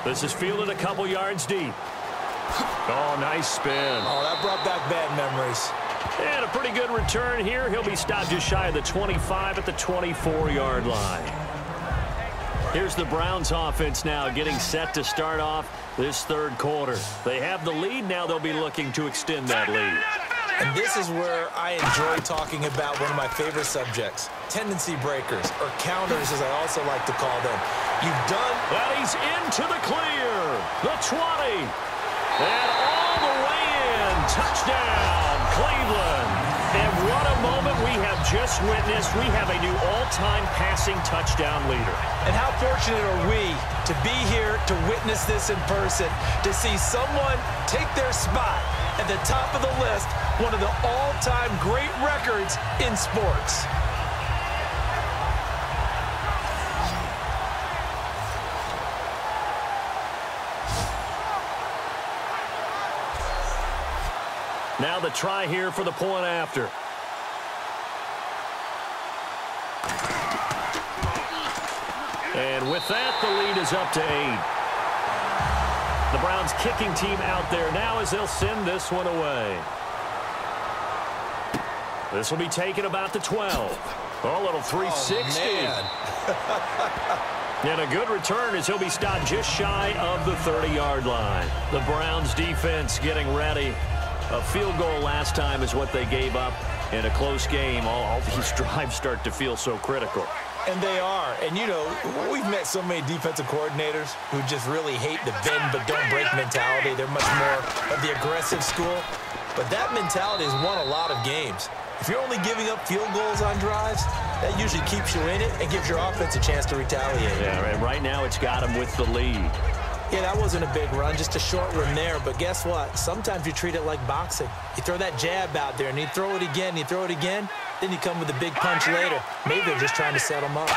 This is fielded a couple yards deep. Oh, nice spin. Oh, that brought back bad memories. And a pretty good return here. He'll be stopped just shy of the 25 at the 24-yard line. Here's the Browns offense now getting set to start off this third quarter. They have the lead. Now they'll be looking to extend that lead. And this is where I enjoy talking about one of my favorite subjects, tendency breakers, or counters as I also like to call them. You've done... Well, he's into the clear. The 20. And all the way in. Touchdown, Cleveland. And what a moment we have just witnessed. We have a new all-time passing touchdown leader. And how fortunate are we to be here to witness this in person, to see someone take their spot at the top of the list, one of the all-time great records in sports. Now the try here for the point after. And with that, the lead is up to 8. The Browns kicking team out there now as they'll send this one away. This will be taken about the 12. Oh, a little 360. And a good return as he'll be stopped just shy of the 30-yard line. The Browns defense getting ready. A field goal last time is what they gave up in a close game. All these drives start to feel so critical. And they are. And, you know, we've met so many defensive coordinators who just really hate the bend but don't break mentality. They're much more of the aggressive school. But that mentality has won a lot of games. If you're only giving up field goals on drives, that usually keeps you in it and gives your offense a chance to retaliate. Yeah, and right now it's got him with the lead. Yeah, that wasn't a big run, just a short run there. But guess what? Sometimes you treat it like boxing. You throw that jab out there, and you throw it again, you throw it again, then you come with a big punch later. Maybe they're just trying to set him up.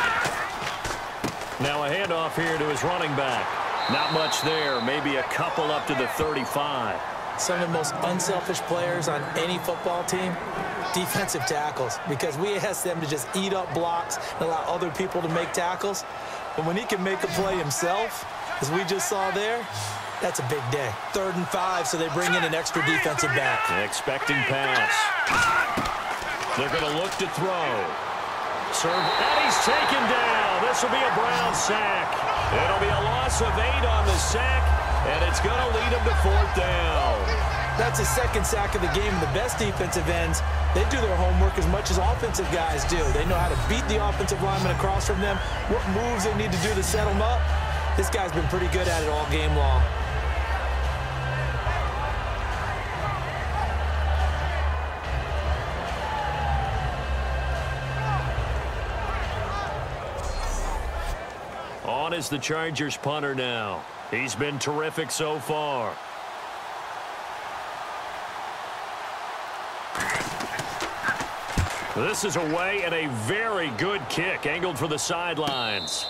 Now a handoff here to his running back. Not much there, maybe a couple up to the 35. Some of the most unselfish players on any football team, defensive tackles, because we ask them to just eat up blocks and allow other people to make tackles. But when he can make a play himself, as we just saw there, that's a big day. 3rd and 5, so they bring in an extra defensive back. Expecting pass. They're going to look to throw. Serve, and he's taken down. This will be a Brown sack. It'll be a loss of 8 on the sack, and it's going to lead him to 4th down. That's a second sack of the game. The best defensive ends, they do their homework as much as offensive guys do. They know how to beat the offensive lineman across from them, what moves they need to do to set them up. This guy's been pretty good at it all game long. On is the Chargers punter now. He's been terrific so far. This is away and a very good kick angled for the sidelines.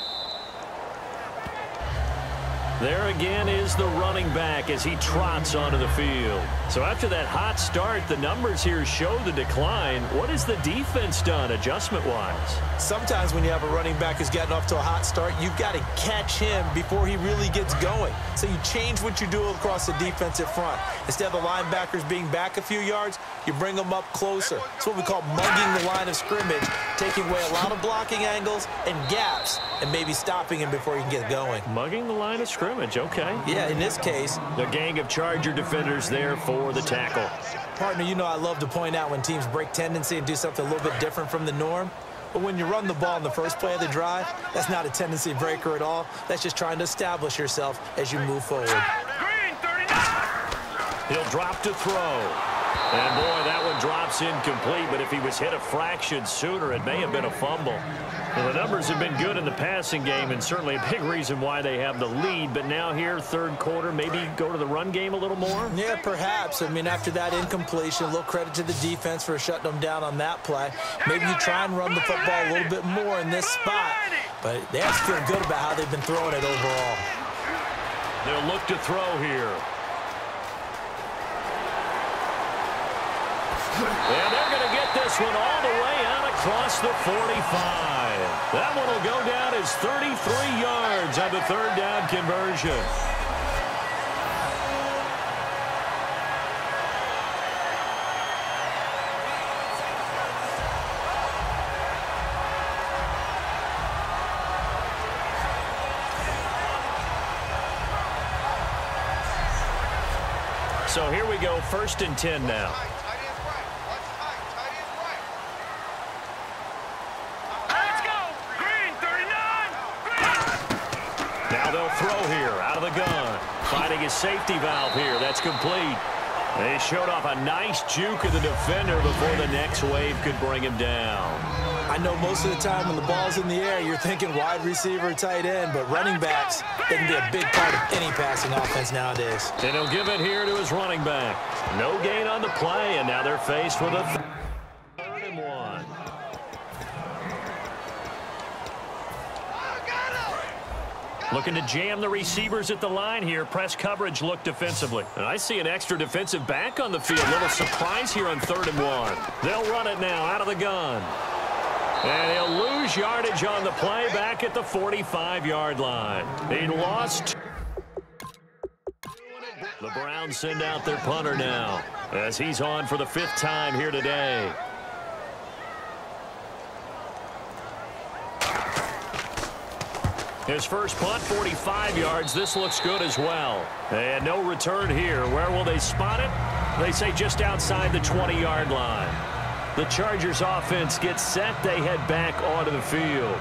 There again is the running back as he trots onto the field. So after that hot start, the numbers here show the decline. What has the defense done adjustment-wise? Sometimes when you have a running back who's gotten off to a hot start, you've got to catch him before he really gets going. So you change what you do across the defensive front. Instead of the linebackers being back a few yards, you bring them up closer. It's what we call mugging the line of scrimmage, taking away a lot of blocking angles and gaps and maybe stopping him before he can get going. Mugging the line of scrimmage, okay. Yeah, in this case. The gang of Charger defenders there for the tackle. Partner, you know I love to point out when teams break tendency and do something a little bit different from the norm. But when you run the ball in the first play of the drive, that's not a tendency breaker at all. That's just trying to establish yourself as you move forward. He'll drop to throw. And, boy, that one drops incomplete, but if he was hit a fraction sooner, it may have been a fumble. Well, the numbers have been good in the passing game, and certainly a big reason why they have the lead. But now here, third quarter, maybe go to the run game a little more? Yeah, perhaps. I mean, after that incompletion, a little credit to the defense for shutting them down on that play. Maybe you try and run the football a little bit more in this spot. But they have to feel good about how they've been throwing it overall. They'll look to throw here. And they're going to get this one all the way out across the 45. That one will go down as 33 yards. yards on the third down conversion. So here we go, 1st and 10 now. Now they'll throw here out of the gun. Finding his safety valve here. That's complete. They showed off a nice juke of the defender before the next wave could bring him down. I know most of the time when the ball's in the air, you're thinking wide receiver, tight end, but running backs, they can be a big part of any passing offense nowadays. And he'll give it here to his running back. No gain on the play, and now they're faced with a 3rd and 1. Looking to jam the receivers at the line here. Press coverage look defensively. And I see an extra defensive back on the field. Little surprise here on 3rd and 1. They'll run it now out of the gun. And he'll lose yardage on the play back at the 45-yard line. He lost. The Browns send out their punter now as he's on for the 5th time here today. His first punt, 45 yards. This looks good as well. And no return here. Where will they spot it? They say just outside the 20-yard line. The Chargers offense gets set. They head back onto the field.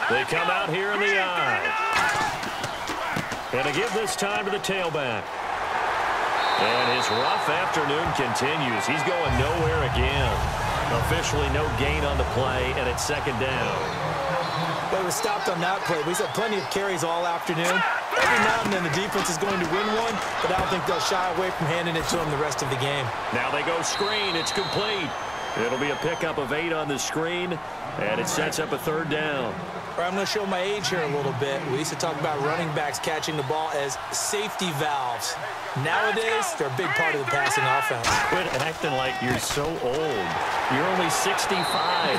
They come out here in the eye. And to give this time to the tailback. And his rough afternoon continues. He's going nowhere again. Officially no gain on the play, and it's 2nd down. But it was stopped on that play. We've had plenty of carries all afternoon. Every now and then the defense is going to win one, but I don't think they'll shy away from handing it to him the rest of the game. Now they go screen. It's complete. It'll be a pickup of 8 on the screen, and it sets up a 3rd down. I'm going to show my age here a little bit. We used to talk about running backs catching the ball as safety valves. Nowadays, they're a big part of the passing offense. Quit acting like you're so old. You're only 65.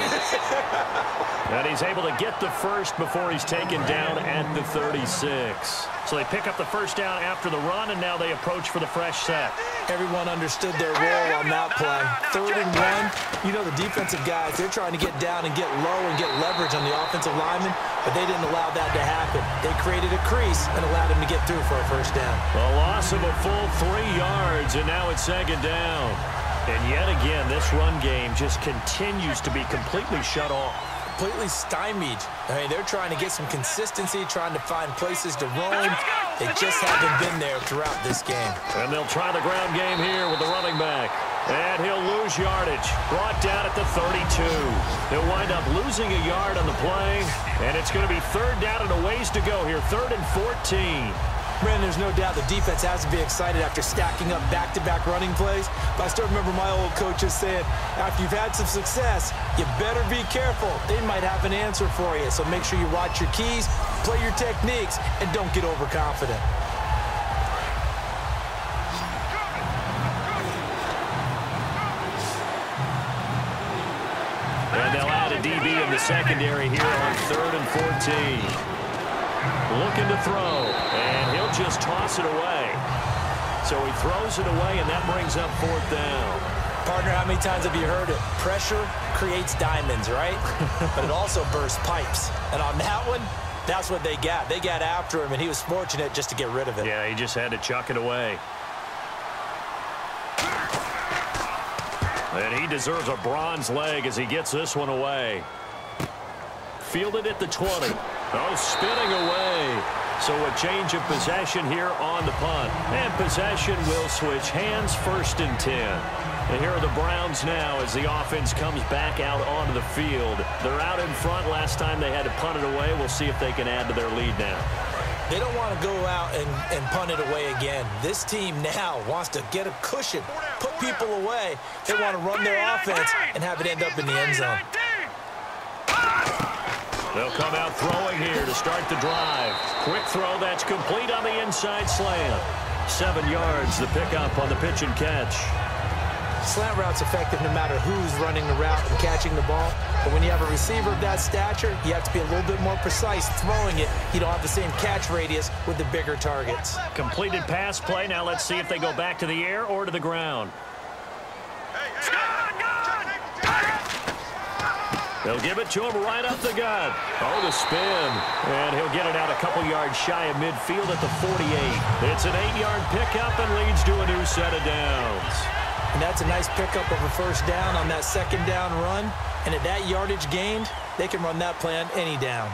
And he's able to get the first before he's taken down at the 36. So they pick up the 1st down after the run, and now they approach for the fresh set. Everyone understood their role on that play. 3rd and 1, you know the defensive guys, they're trying to get down and get low and get leverage on the offensive lineman, but they didn't allow that to happen. They created a crease and allowed him to get through for a 1st down. A loss of a full 3 yards, and now it's 2nd down. And yet again, this run game just continues to be completely shut off. Completely stymied. I mean, they're trying to get some consistency, trying to find places to roam. They just haven't been there throughout this game. And they'll try the ground game here with the running back. And he'll lose yardage. Brought down at the 32. He'll wind up losing a yard on the play. And it's going to be 3rd down and a ways to go here. 3rd and 14. Brandon, there's no doubt the defense has to be excited after stacking up back-to-back running plays. But I still remember my old coaches saying, after you've had some success, you better be careful. They might have an answer for you. So make sure you watch your keys, play your techniques, and don't get overconfident. And they'll add a DB in the secondary here on 3rd and 14. Looking to throw, and he'll just toss it away. So he throws it away, and that brings up 4th down. Partner, how many times have you heard it? Pressure creates diamonds, right? But it also bursts pipes. And on that one, that's what they got. They got after him, and he was fortunate just to get rid of it. Yeah, he just had to chuck it away. And he deserves a bronze leg as he gets this one away. Fielded at the 20. Oh, spinning away. So a change of possession here on the punt. And possession will switch hands, 1st and 10. And here are the Browns now as the offense comes back out onto the field. They're out in front. Last time they had to punt it away. We'll see if they can add to their lead now. They don't want to go out and punt it away again. This team now wants to get a cushion, put people away. They want to run their offense and have it end up in the end zone. They'll come out throwing here to start the drive. Quick throw that's complete on the inside slant. 7 yards, the pickup on the pitch and catch. Slant route's effective no matter who's running the route and catching the ball. But when you have a receiver of that stature, you have to be a little bit more precise throwing it. You don't have the same catch radius with the bigger targets. Completed pass play. Now let's see if they go back to the air or to the ground. They'll give it to him right up the gut. Oh, the spin. And he'll get it out a couple yards shy of midfield at the 48. It's an 8-yard pickup and leads to a new set of downs. And that's a nice pickup of a first down on that second down run. And at that yardage gained, they can run that play on any down.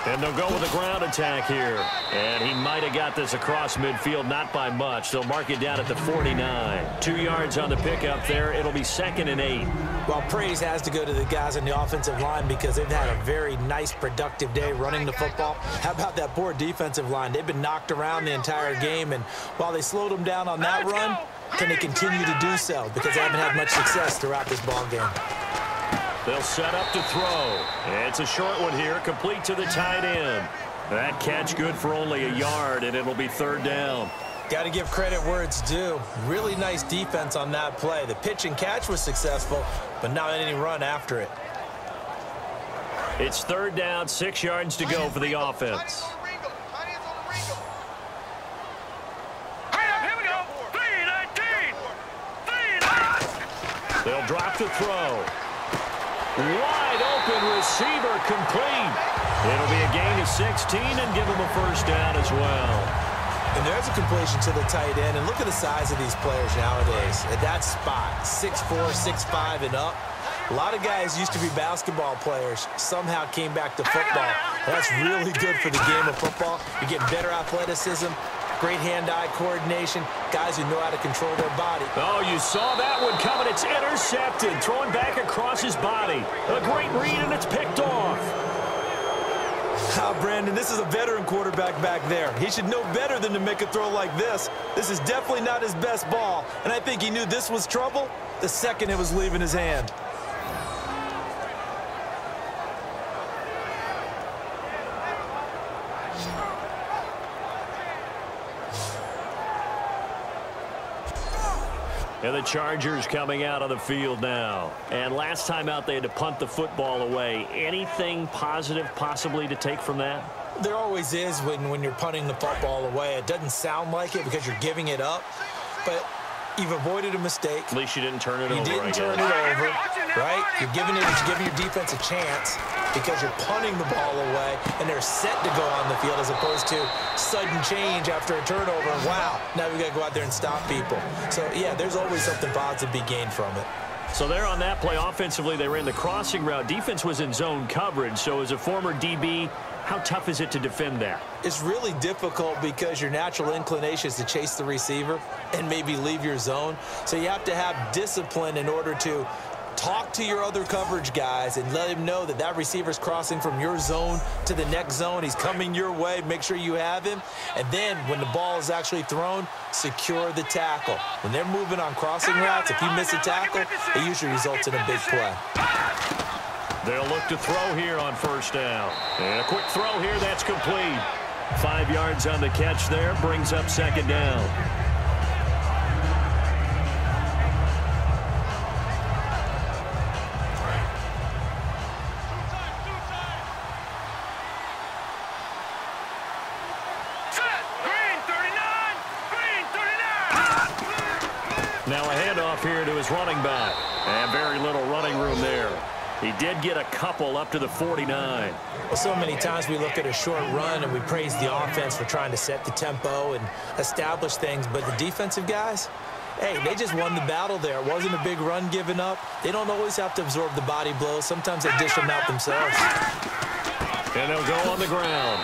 And they'll go with a ground attack here. And he might have got this across midfield, not by much. They'll mark it down at the 49. 2 yards on the pickup there. It'll be 2nd and 8. Well, praise has to go to the guys on the offensive line because they've had a very nice, productive day running the football. How about that poor defensive line? They've been knocked around the entire game, and while they slowed them down on that run, can they continue to do so? Because they haven't had much success throughout this ball game. They'll set up to throw. It's a short one here, complete to the tight end. That catch good for only a yard, and it'll be 3rd down. Got to give credit where it's due. Really nice defense on that play. The pitch and catch was successful, but not any run after it. It's 3rd down, 6 yards to go for the offense. They'll drop the throw. Wide open receiver complete. It'll be a gain of 16 and give him a first down as well. And there's a completion to the tight end. And look at the size of these players nowadays. At that spot, 6'4", 6'5", and up. A lot of guys used to be basketball players. Somehow came back to football. And that's really good for the game of football. You're getting better athleticism, great hand-eye coordination, guys who know how to control their body. Oh, you saw that one coming. It's intercepted. Throwing back across his body. A great read, and it's picked off. Brandon, this is a veteran quarterback back there. He should know better than to make a throw like this. This is definitely not his best ball, and I think he knew this was trouble the second it was leaving his hand. And the Chargers coming out on the field now. And last time out, they had to punt the football away. Anything positive possibly to take from that? There always is when you're punting the football away. It doesn't sound like it because you're giving it up, but you've avoided a mistake. At least you didn't turn it over. You didn't turn it over, right? You're giving your defense a chance because you're punting the ball away, and they're set to go on the field as opposed to sudden change after a turnover. Wow, now we got to go out there and stop people. So, yeah, there's always something positive to be gained from it. So there on that play, offensively, they ran the crossing route. Defense was in zone coverage. So as a former DB, how tough is it to defend that? It's really difficult because your natural inclination is to chase the receiver and maybe leave your zone. So you have to have discipline in order to talk to your other coverage guys and let him know that that receiver's crossing from your zone to the next zone. He's coming your way. Make sure you have him. And then when the ball is actually thrown, secure the tackle. When they're moving on crossing routes, if you miss a tackle, it usually results in a big play. They'll look to throw here on first down. And a quick throw here, that's complete. 5 yards on the catch there, brings up 2nd down. Now a handoff here to his running back. And very little running room there. He did get a couple up to the 49. Well, so many times we look at a short run and we praise the offense for trying to set the tempo and establish things. But the defensive guys, hey, they just won the battle there. It wasn't a big run given up. They don't always have to absorb the body blows. Sometimes they dish them out themselves. And they'll go on the ground.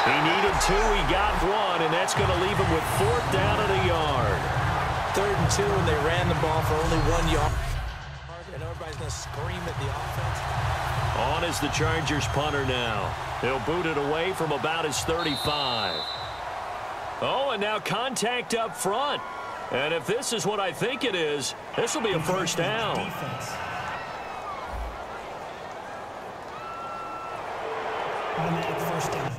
He needed 2. He got 1, and that's going to leave him with 4th down and a yard. 3rd and 2, and they ran the ball for only 1 yard. And everybody's going to scream at the offense. On is the Chargers punter now. He'll boot it away from about his 35. Oh, and now contact up front. And if this is what I think it is, This will be a first down. Automatic first down.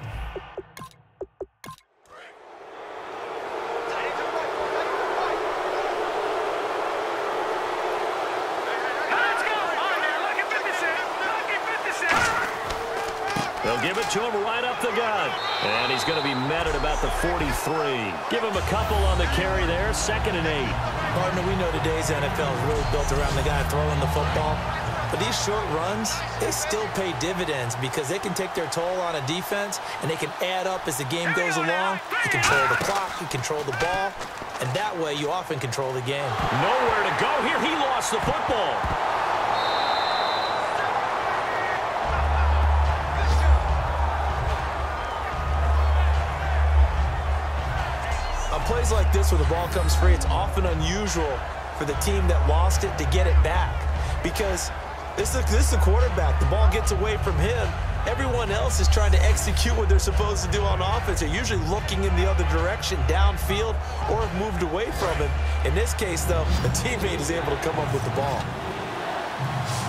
They'll give it to him right up the gut. And he's going to be met at about the 43. Give him a couple on the carry there. 2nd and 8. Partner, we know today's NFL is really built around the guy throwing the football. But these short runs, they still pay dividends because they can take their toll on a defense, and they can add up as the game goes along. You control the clock, you control the ball, and that way you often control the game. Nowhere to go here. He lost the football. On plays like this where the ball comes free, it's often unusual for the team that lost it to get it back because this is the quarterback. The ball gets away from him. Everyone else is trying to execute what they're supposed to do on offense. They're usually looking in the other direction, downfield, or have moved away from him. In this case, though, a teammate is able to come up with the ball.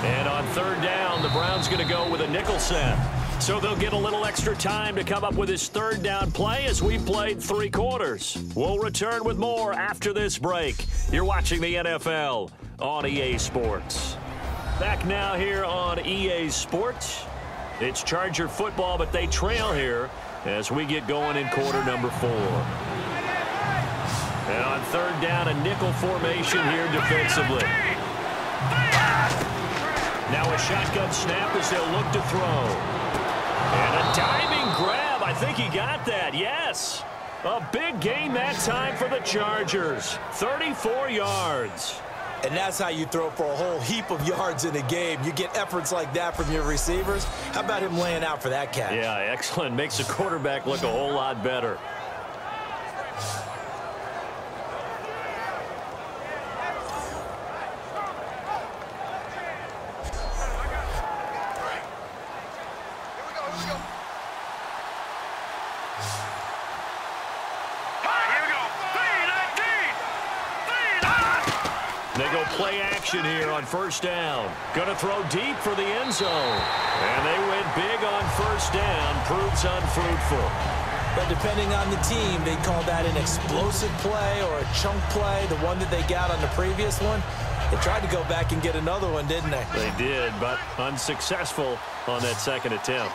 And on 3rd down, the Browns going to go with a nickel set. So they'll get a little extra time to come up with his 3rd down play as we've played 3 quarters. We'll return with more after this break. You're watching the NFL on EA Sports. Back now here on EA Sports. It's Charger football, but they trail here as we get going in quarter number 4. And on 3rd down, a nickel formation here defensively. Now a shotgun snap as they'll look to throw. And a diving grab. I think he got that. Yes. A big gain that time for the Chargers. 34 yards. And that's how you throw for a whole heap of yards in a game. You get efforts like that from your receivers. How about him laying out for that catch? Yeah, excellent. Makes the quarterback look a whole lot better. They go play action here on 1st down. Going to throw deep for the end zone. And they went big on 1st down. Proves unfruitful. But depending on the team, they call that an explosive play or a chunk play, the one that they got on the previous one. They tried to go back and get another one, didn't they? They did, but unsuccessful on that 2nd attempt.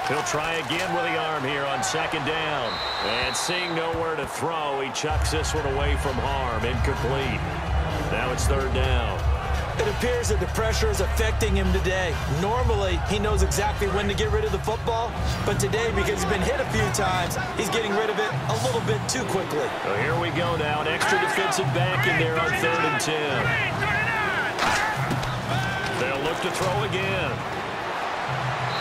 He'll try again with the arm here on 2nd down. And seeing nowhere to throw, he chucks this one away from harm. Incomplete. Now it's 3rd down. It appears that the pressure is affecting him today. Normally, he knows exactly when to get rid of the football. But today, because he's been hit a few times, he's getting rid of it a little bit too quickly. Well, here we go now. An extra defensive back in there on 3rd and 10. They'll look to throw again.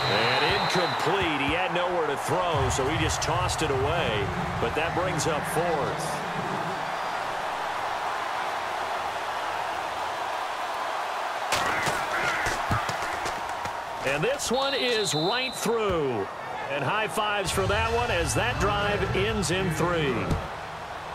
And incomplete. He had nowhere to throw, so he just tossed it away. But that brings up 4th. And this one is right through. And high fives for that one as that drive ends in 3.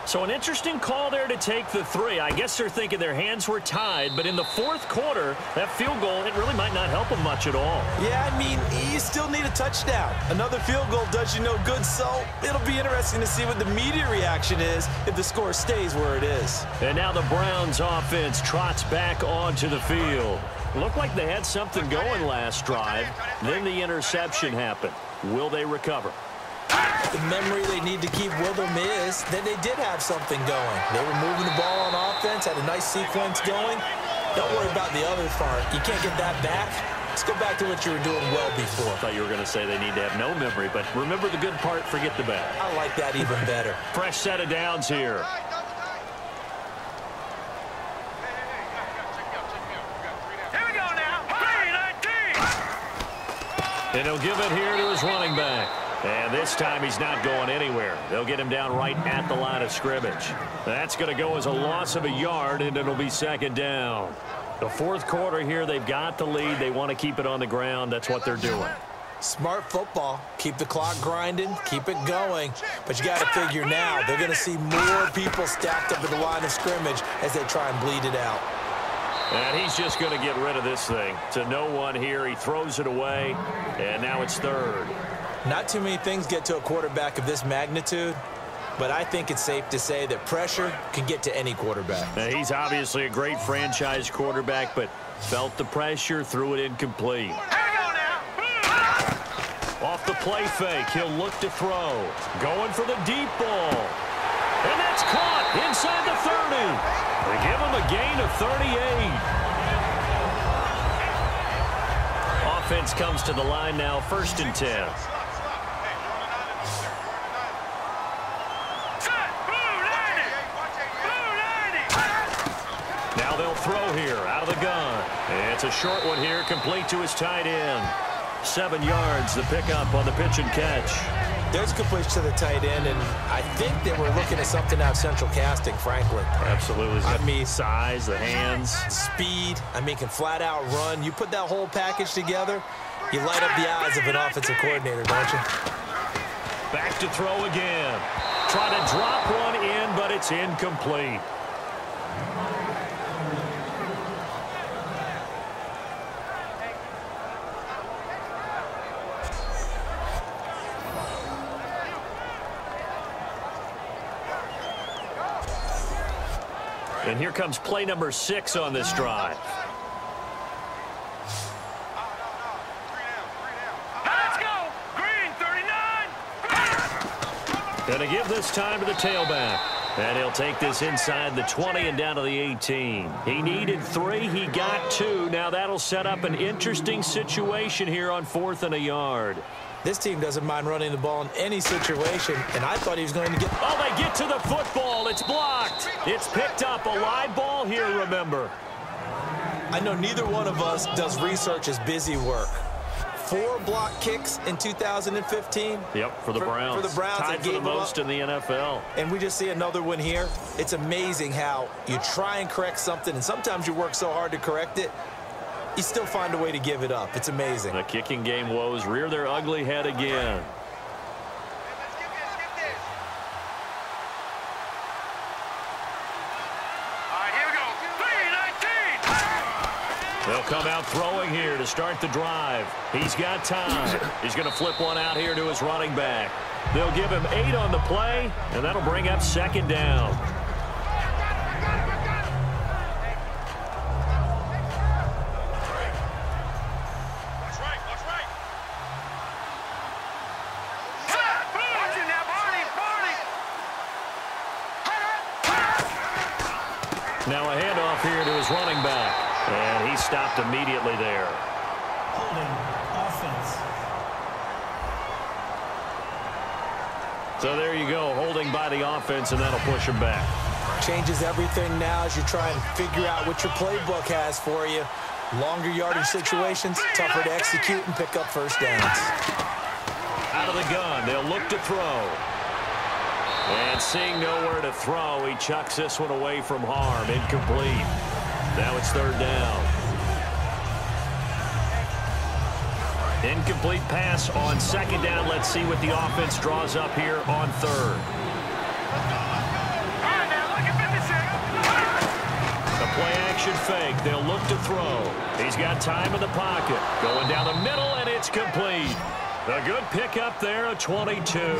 So an interesting call there to take the 3. I guess they're thinking their hands were tied, but in the 4th quarter, that field goal, it really might not help them much at all. Yeah, I mean, you still need a touchdown. Another field goal does you no good, so it'll be interesting to see what the media reaction is if the score stays where it is. And now the Browns offense trots back onto the field. Looked like they had something going last drive. Then the interception happened. Will they recover? The memory they need to keep with them is that they did have something going. They were moving the ball on offense, had a nice sequence going. Don't worry about the other part. You can't get that back. Let's go back to what you were doing well before. I thought you were going to say they need to have no memory, but remember the good part, forget the bad. I like that even better. Fresh set of downs here. And he'll give it here to his running back. And this time he's not going anywhere. They'll get him down right at the line of scrimmage. That's going to go as a loss of a yard, and it'll be 2nd down. The 4th quarter here, they've got the lead. They want to keep it on the ground. That's what they're doing. Smart football. Keep the clock grinding, keep it going. But you got to figure now, they're going to see more people stacked up at the line of scrimmage as they try and bleed it out. And he's just going to get rid of this thing. To no one here, he throws it away, and now it's third. Not too many things get to a quarterback of this magnitude, but I think it's safe to say that pressure can get to any quarterback. Now, he's obviously a great franchise quarterback, but felt the pressure, threw it incomplete. Off the play fake, he'll look to throw. Going for the deep ball. And that's caught inside the 30. They give him a gain of 38. Offense comes to the line now, 1st and 10. Now they'll throw here out of the gun. It's a short one here, complete to his tight end. 7 yards, the pickup on the pitch and catch. There's a good push to the tight end, and I think that we're looking at something out of central casting, frankly. Absolutely. I mean, size, the hands. Speed. I mean, can flat out run. You put that whole package together, you light up the eyes of an offensive coordinator, don't you? Back to throw again. Try to drop one in, but it's incomplete. And here comes play number 6 on this drive. Let's go! Green, 39! Going to give this time to the tailback. And he'll take this inside the 20 and down to the 18. He needed 3. He got 2. Now that'll set up an interesting situation here on 4th and a yard. This team doesn't mind running the ball in any situation, and I thought he was going to get... Oh, they get to the football. It's blocked. It's picked up. A live ball here, remember. I know neither one of us does research as busy work. 4 block kicks in 2015. Yep, for the Browns. For the Browns. Tied for the most in the NFL. And we just see another one here. It's amazing how you try and correct something, and sometimes you work so hard to correct it, you still find a way to give it up. It's amazing. The kicking game woes rear their ugly head again. All right, here we go. 3-19! They'll come out throwing here to start the drive. He's got time. He's going to flip one out here to his running back. They'll give him 8 on the play, and that'll bring up 2nd down. Now a handoff here to his running back. And he stopped immediately there. Holding offense. So there you go, holding by the offense, and that'll push him back. Changes everything now as you try and figure out what your playbook has for you. Longer yardage situations, tougher to execute and pick up 1st downs. Out of the gun, they'll look to throw. And seeing nowhere to throw, he chucks this one away from harm. Incomplete. Now it's 3rd down. Incomplete pass on 2nd down. Let's see what the offense draws up here on 3rd. The play action fake. They'll look to throw. He's got time in the pocket. Going down the middle, and it's complete. A good pickup there, a 22.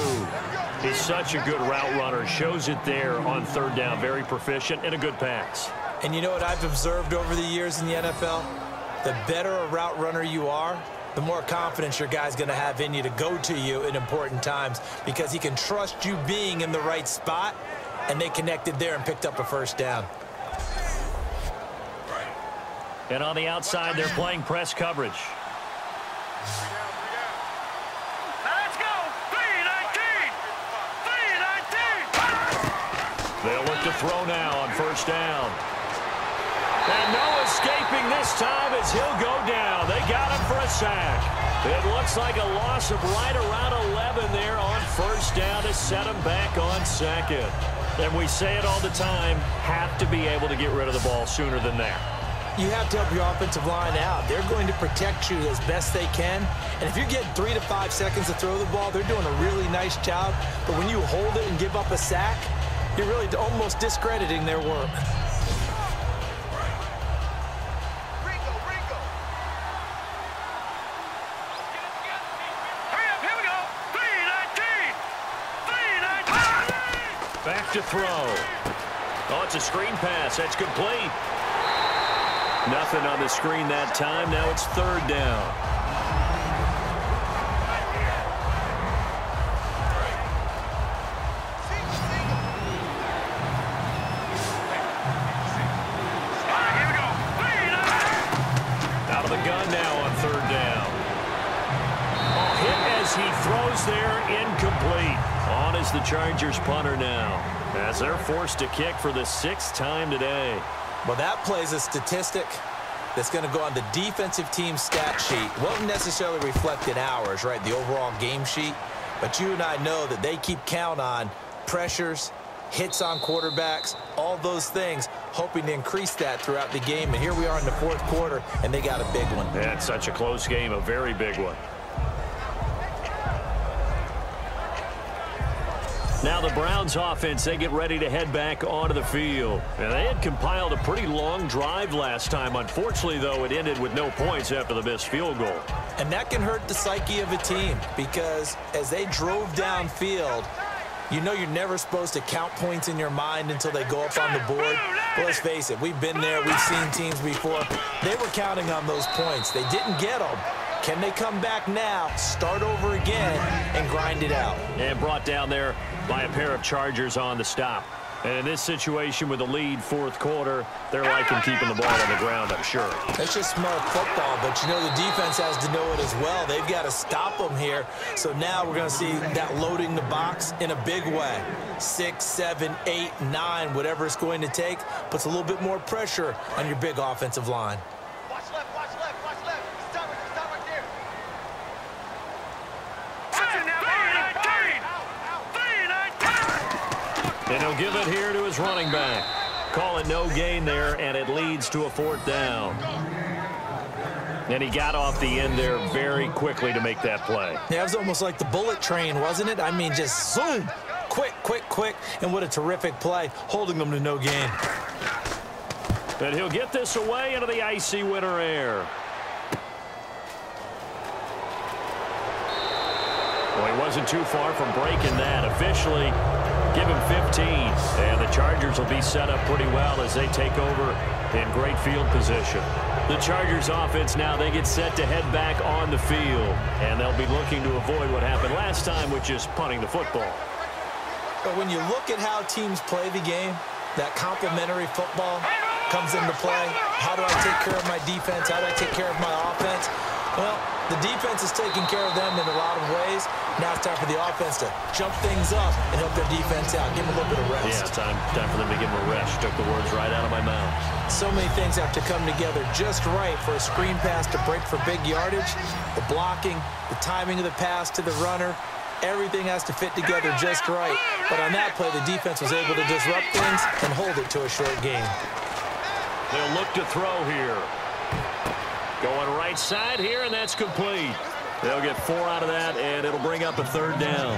He's such a good route runner. Shows it there on 3rd down. Very proficient and a good pass. And you know what I've observed over the years in the NFL? The better a route runner you are, the more confidence your guy's going to have in you to go to you in important times because he can trust you being in the right spot, and they connected there and picked up a 1st down. And on the outside, they're playing press coverage. Let's go! 3-19! 3-19! They'll look to throw now on 1st down. And no escaping this time as he'll go down. They got him for a sack. It looks like a loss of right around 11 there on 1st down to set him back on 2nd. And we say it all the time, have to be able to get rid of the ball sooner than that. you have to help your offensive line out. They're going to protect you as best they can. And if you're getting 3 to 5 seconds to throw the ball, they're doing a really nice job. But when you hold it and give up a sack, you're really almost discrediting their work. Back to throw. Oh, it's a screen pass. That's complete. Nothing on the screen that time. Now it's third down. Out of the gun now on third down. Oh, hit as he throws there, incomplete. On is the Chargers punter now, as they're forced to kick for the 6th time today. Well, that plays a statistic that's going to go on the defensive team's stat sheet. Won't necessarily reflect in ours, right, the overall game sheet. But you and I know that they keep count on pressures, hits on quarterbacks, all those things, hoping to increase that throughout the game. And here we are in the 4th quarter, and they got a big one. Yeah, it's such a close game, a very big one. Now the Browns offense, they get ready to head back onto the field. And they had compiled a pretty long drive last time. Unfortunately, though, it ended with no points after the missed field goal. And that can hurt the psyche of a team because as they drove downfield, you know you're never supposed to count points in your mind until they go up on the board. But let's face it, we've been there. We've seen teams before. They were counting on those points. They didn't get them. Can they come back now, start over again, and grind it out? And brought down there by a pair of Chargers on the stop. And in this situation with the lead 4th quarter, they're liking keeping the ball on the ground, I'm sure. That's just smart football, but you know the defense has to know it as well. They've got to stop them here. So now we're going to see that loading the box in a big way. 6, 7, 8, 9, whatever it's going to take, puts a little bit more pressure on your big offensive line. Watch left, watch left, watch left. Stop right there. And he'll give it here to his running back. Call it no gain there, and it leads to a 4th down. And he got off the end there very quickly to make that play. Yeah, it was almost like the bullet train, wasn't it? I mean, just zoom. Quick, quick, quick. And what a terrific play, holding them to no gain. And he'll get this away into the icy winter air. Well, he wasn't too far from breaking that. Officially, give him 15. And the Chargers will be set up pretty well as they take over in great field position. The Chargers offense now, they get set to head back on the field. And they'll be looking to avoid what happened last time, which is punting the football. But when you look at how teams play the game, that complementary football comes into play. How do I take care of my defense? How do I take care of my offense? Well, the defense is taking care of them in a lot of ways. Now it's time for the offense to jump things up and help their defense out. Give them a little bit of rest. Yeah, time for them to give them a rest. Took the words right out of my mouth. So many things have to come together just right for a screen pass to break for big yardage. The blocking, the timing of the pass to the runner, everything has to fit together just right. But on that play, the defense was able to disrupt things and hold it to a short game. They'll look to throw here. Going right side here, and that's complete. They'll get 4 out of that, and it'll bring up a 3rd down.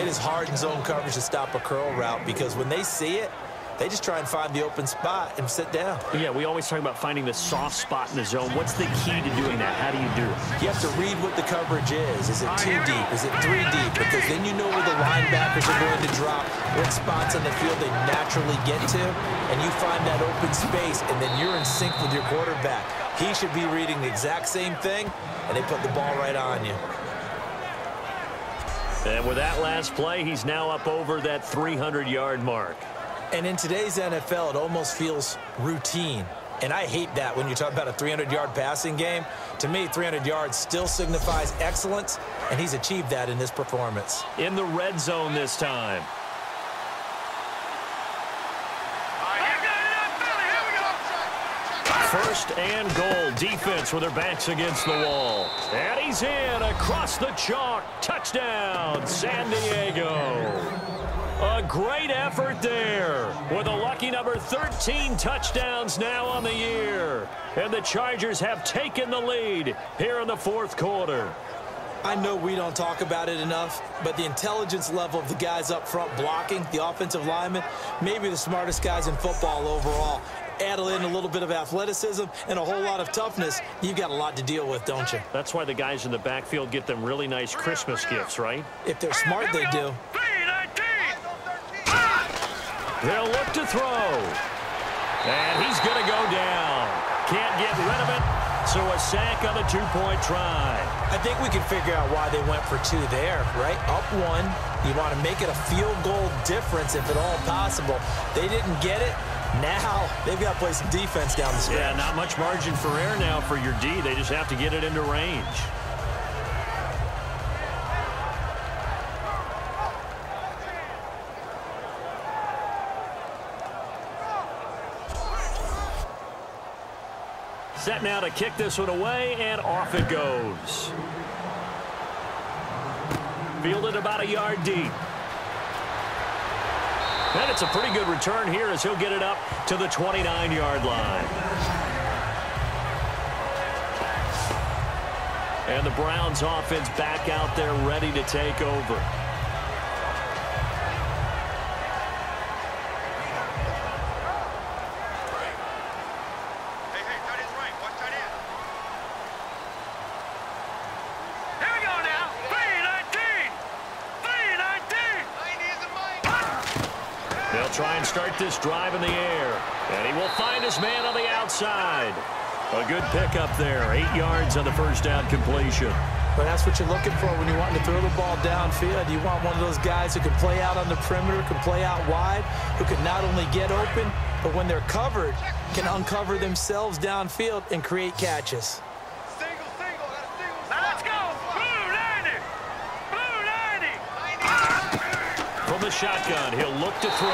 It is hard in zone coverage to stop a curl route because when they see it, they just try and find the open spot and sit down. Yeah, we always talk about finding the soft spot in the zone. What's the key to doing that? How do you do it? You have to read what the coverage is. Is it 2 deep? Is it 3 deep? Because then you know where the linebackers are going to drop, what spots on the field they naturally get to, and you find that open space, and then you're in sync with your quarterback. He should be reading the exact same thing, and they put the ball right on you. And with that last play, he's now up over that 300-yard mark. And in today's NFL, it almost feels routine. And I hate that when you talk about a 300-yard passing game. To me, 300 yards still signifies excellence, and he's achieved that in this performance. In the red zone this time. First and goal. Defense with their backs against the wall. And he's in across the chalk. Touchdown, San Diego. A great effort there with a lucky number 13 touchdowns now on the year. And the Chargers have taken the lead here in the fourth quarter. I know we don't talk about it enough, but the intelligence level of the guys up front blocking, the offensive linemen, maybe the smartest guys in football overall. Add in a little bit of athleticism and a whole lot of toughness, you've got a lot to deal with, don't you? That's why the guys in the backfield get them really nice Christmas gifts, right? If they're smart, they do. They'll look to throw. And he's going to go down. Can't get rid of it. So a sack on the two-point try. I think we can figure out why they went for two there, right? Up one. You want to make it a field goal difference if at all possible. They didn't get it. Now they've got to play some defense down the stretch. Yeah, not much margin for error now for your D. They just have to get it into range. Set now to kick this one away, and off it goes. Fielded about a yard deep. And it's a pretty good return here as he'll get it up to the 29-yard line. And the Browns offense back out there ready to take over. Try and start this drive in the air. And he will find his man on the outside. A good pickup there. 8 yards on the first down completion. But that's what you're looking for when you want to throw the ball downfield. You want one of those guys who can play out on the perimeter, can play out wide, who can not only get open, but when they're covered, can uncover themselves downfield and create catches. From the shotgun, he'll look to throw.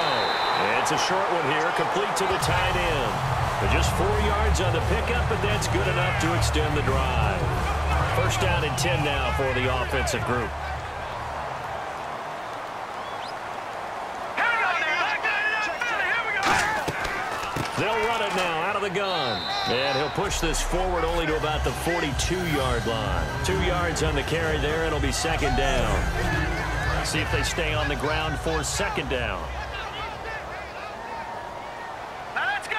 It's a short one here, complete to the tight end. But just 4 yards on the pickup, but that's good enough to extend the drive. First down and 10 now for the offensive group. They'll run it now out of the gun. And he'll push this forward only to about the 42-yard line. 2 yards on the carry there. It'll be second down. See if they stay on the ground for second down. Let's go.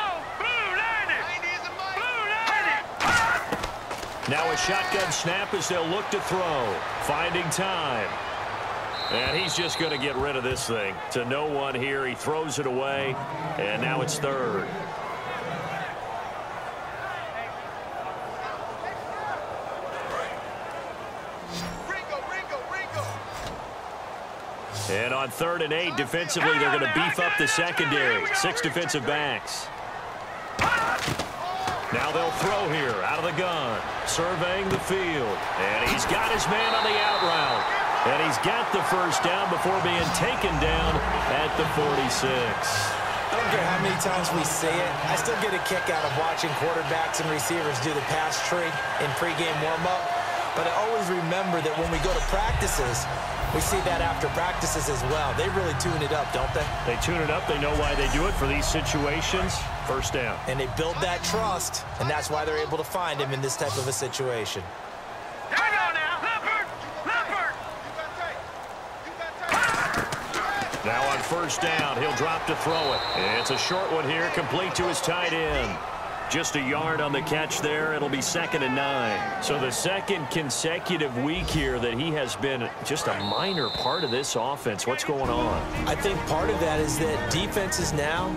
Now a shotgun snap as they'll look to throw. Finding time. And he's just going to get rid of this thing. To no one here. He throws it away. And now it's third. And on 3rd and 8, defensively, they're going to beef up the secondary. 6 defensive backs. Now they'll throw here out of the gun. Surveying the field. And he's got his man on the out route. And he's got the first down before being taken down at the 46. I don't care how many times we say it. I still get a kick out of watching quarterbacks and receivers do the pass tree in pregame warm-up. But I always remember that when we go to practices, we see that after practices as well. They really tune it up, don't they? They tune it up. They know why they do it for these situations. First down. And they build that trust, and that's why they're able to find him in this type of a situation. Now on first down, he'll drop to throw it. It's a short one here, complete to his tight end. Just a yard on the catch there. It'll be 2nd and 9. So the second consecutive week here that he has been just a minor part of this offense. What's going on? I think part of that is that defenses now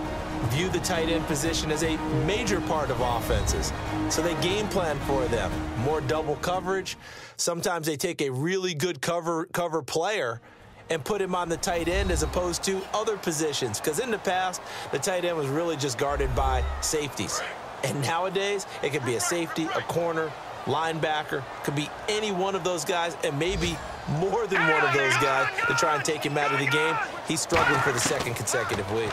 view the tight end position as a major part of offenses. So they game plan for them. More double coverage. Sometimes they take a really good cover player and put him on the tight end as opposed to other positions. Because in the past, the tight end was really just guarded by safeties. And nowadays, it could be a safety, a corner, linebacker. Could be any one of those guys, and maybe more than one of those guys to try and take him out of the game. He's struggling for the second consecutive week.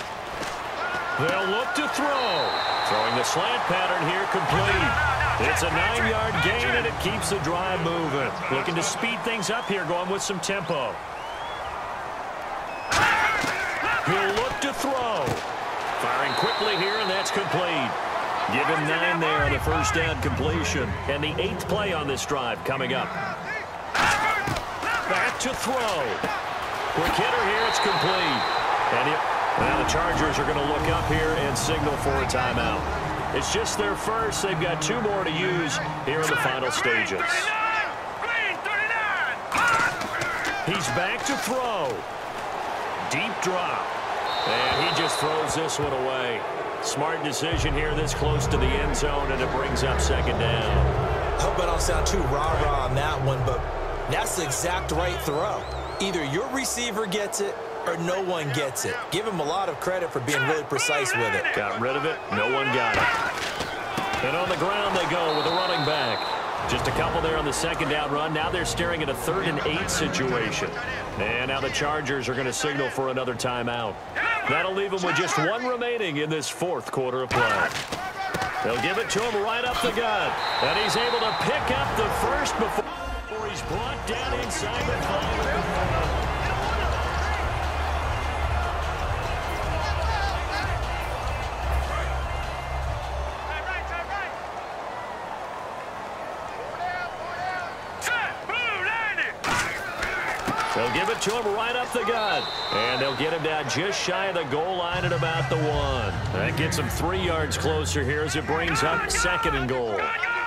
They'll look to throw. Throwing the slant pattern here complete. It's a 9-yard gain, and it keeps the drive moving. Looking to speed things up here, going with some tempo. He'll look to throw. Firing quickly here, and that's complete. Give him 9 there on the first down completion. And the 8th play on this drive coming up. Back to throw. Quick hitter here, it's complete. And now the Chargers are going to look up here and signal for a timeout. It's just their first. They've got 2 more to use here in the final stages. He's back to throw. Deep drop. And he just throws this one away. Smart decision here this close to the end zone, and it brings up second down. I hope I don't sound too rah-rah on that one, but that's the exact right throw. Either your receiver gets it or no one gets it. Give him a lot of credit for being really precise with it. Got rid of it. No one got it. And on the ground they go with a running back. Just a couple there on the second down run. Now they're staring at a 3rd and 8 situation. And now the Chargers are going to signal for another timeout. That'll leave them with just 1 remaining in this 4th quarter of play. They'll give it to him right up the gut. And he's able to pick up the first before he's brought down inside the 5. They'll give it to him right up the gut. And they'll get him down just shy of the goal line at about the 1. That gets him 3 yards closer here as it brings up 2nd and goal.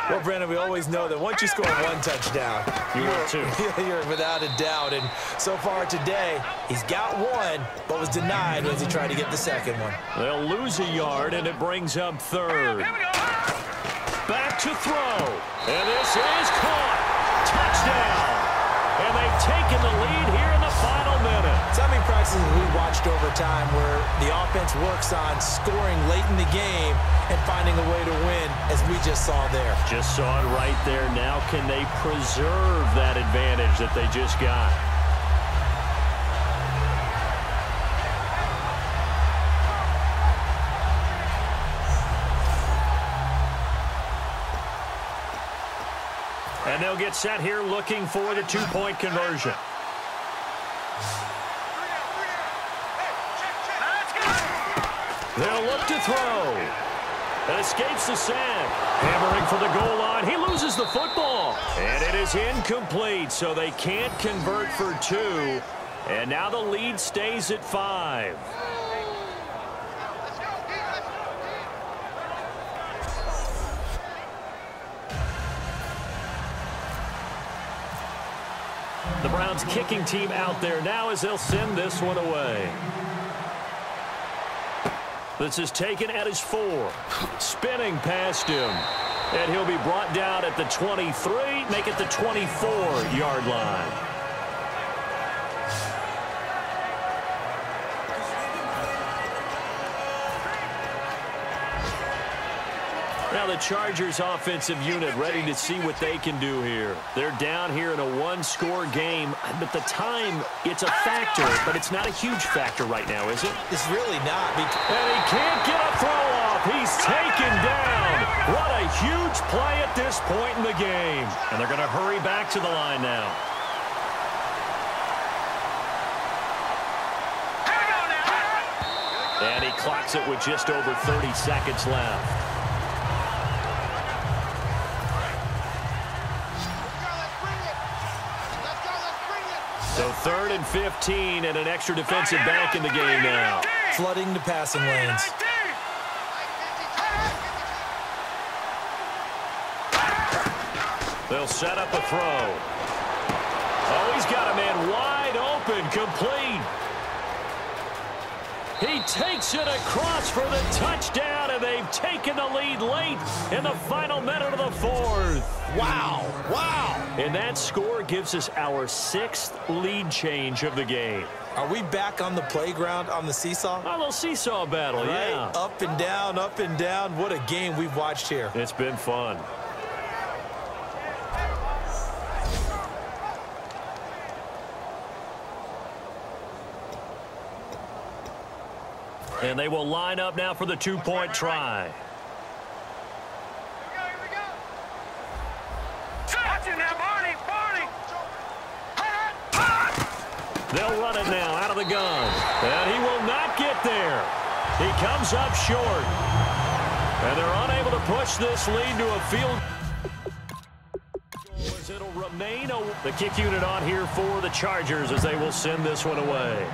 Well, Brandon, we always know that once you score 1 touchdown, you're without a doubt. And so far today, he's got 1, but was denied as he tried to get the 2nd one. They'll lose a yard, and it brings up 3rd. Back to throw. And this is caught. Touchdown. And they've taken the lead here in the final minute. So many practices we watched over time where the offense works on scoring late in the game and finding a way to win, as we just saw there. Just saw it right there. Now can they preserve that advantage that they just got? And they'll get set here looking for the 2-point conversion. They'll look to throw. And escapes the sack. Hammering for the goal line. He loses the football. And it is incomplete, so they can't convert for 2. And now the lead stays at 5. The Browns kicking team out there now as they'll send this one away. This is taken at his 4. Spinning past him. And he'll be brought down at the 23, make it the 24-yard line. Now the Chargers offensive unit ready to see what they can do here. They're down here in a 1-score game, but the time, it's a factor, but it's not a huge factor right now, is it? It's really not. And he can't get a throw off. He's taken down. What a huge play at this point in the game. And they're going to hurry back to the line now. And he clocks it with just over 30 seconds left. So 3rd and 15 and an extra defensive back in the game now. Flooding the passing lanes. They'll set up a throw. Oh, he's got a man wide open, complete. He takes it across for the touchdown, and they've taken the lead late in the final minute of the 4th. Wow. Wow. And that score gives us our 6th lead change of the game. Are we back on the playground on the seesaw? A little seesaw battle, right? Yeah. Up and down, up and down. What a game we've watched here. It's been fun. And they will line up now for the 2-point try. Here we go. Watch it now, Barney. They'll run it now out of the gun. And he will not He comes up short. And they're unable to push this lead to a field. It'll remain the kick unit on here for the Chargers as they will send this one away.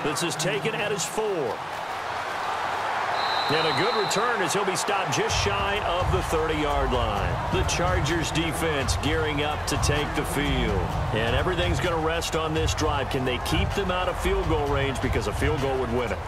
This is taken at his 4. And a good return as he'll be stopped just shy of the 30-yard line. The Chargers defense gearing up to take the field. And everything's going to rest on this drive. Can they keep them out of field goal range, because a field goal would win it?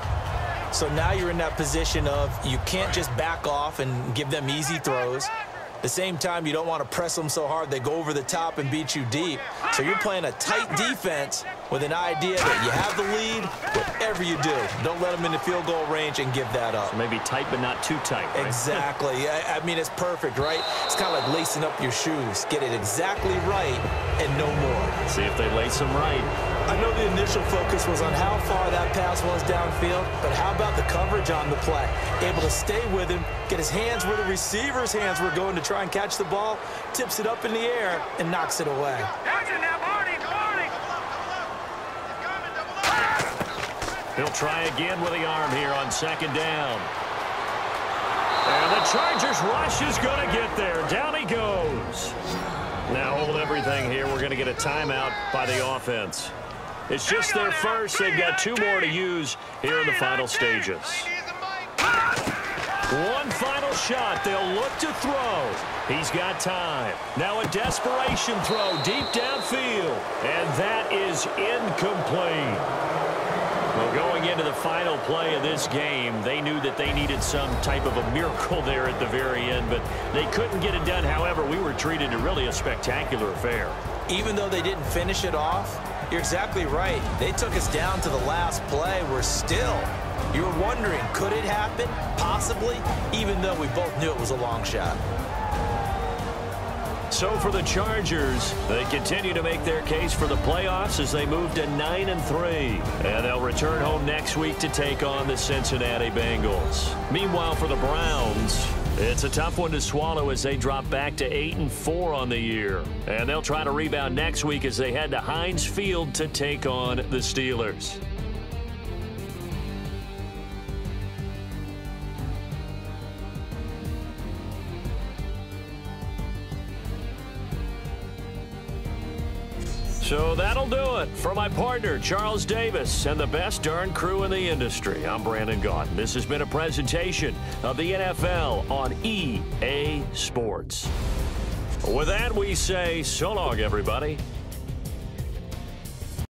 So now you're in that position of you can't just back off and give them easy throws. At the same time, you don't want to press them so hard they go over the top and beat you deep. So you're playing a tight defense with an idea that you have the lead. Whatever you do, don't let them in the field goal range and give that up. So maybe tight but not too tight, right? Exactly. I mean, it's perfect, right? It's kind of like lacing up your shoes. Get it exactly right and no more. See if they lace them right. I know the initial focus was on how far that pass was downfield, but how about the coverage on the play? Able to stay with him, get his hands where the receiver's hands were going to try and catch the ball, tips it up in the air, and knocks it away. He'll try again with the arm here on second down. And the Chargers rush is going to get there. Down he goes. Now hold everything here. We're going to get a timeout by the offense. It's just their first. They've got 2 more to use here in the final stages. One final shot. They'll look to throw. He's got time. Now a desperation throw deep downfield. And that is incomplete. Well, going into the final play of this game, they knew that they needed some type of a miracle there at the very end, but they couldn't get it done. However, we were treated to really a spectacular affair. Even though they didn't finish it off, you're exactly right. They took us down to the last play. We're still, you were wondering, could it happen? Possibly, even though we both knew it was a long shot. So for the Chargers, they continue to make their case for the playoffs as they move to 9-3. And they'll return home next week to take on the Cincinnati Bengals. Meanwhile, for the Browns, it's a tough one to swallow as they drop back to 8-4 on the year. And they'll try to rebound next week as they head to Heinz Field to take on the Steelers. So that'll do it. For my partner, Charles Davis, and the best darn crew in the industry, I'm Brandon Gaudin. This has been a presentation of the NFL on EA Sports. With that, we say so long, everybody.